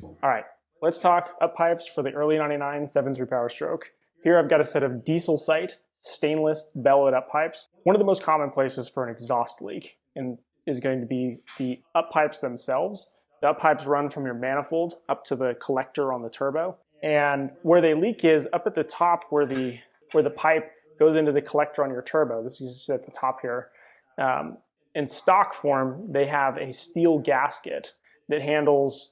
All right, let's talk UpPipes for the early 99 7.3 Powerstroke. Here I've got a set of diesel sight stainless bellowed UpPipes. One of the most common places for an exhaust leak is going to be the UpPipes themselves. The UpPipes run from your manifold up to the collector on the turbo. And where they leak is up at the top where the pipe goes into the collector on your turbo. This is just at the top here. In stock form, they have a steel gasket that handles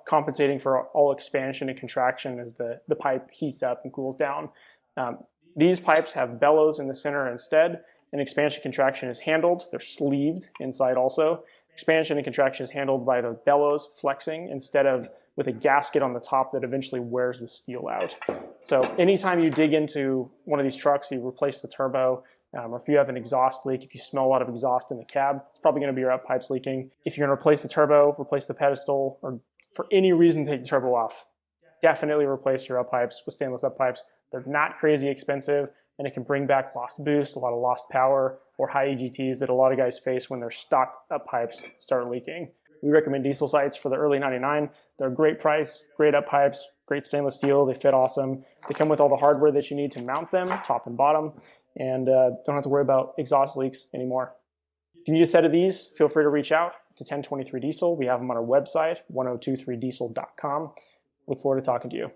compensating for all expansion and contraction as the pipe heats up and cools down. These pipes have bellows in the center instead, and expansion contraction is handled. They're sleeved inside also. Expansion and contraction is handled by the bellows flexing instead of with a gasket on the top that eventually wears the steel out. So anytime you dig into one of these trucks, you replace the turbo, or if you have an exhaust leak, if you smell a lot of exhaust in the cab, it's probably going to be your UpPipes leaking. If you're going to replace the turbo, replace the pedestal, or for any reason take the turbo off, definitely replace your UpPipes with stainless UpPipes. They're not crazy expensive, and it can bring back lost boost, a lot of lost power, or high EGTs that a lot of guys face when their stock UpPipes start leaking. We recommend Diesel Sights for the early 99. They're a great price, great UpPipes, great stainless steel. They fit awesome. They come with all the hardware that you need to mount them, top and bottom, and don't have to worry about exhaust leaks anymore. If you need a set of these, feel free to reach out to 1023 Diesel. We have them on our website, 1023diesel.com. Look forward to talking to you.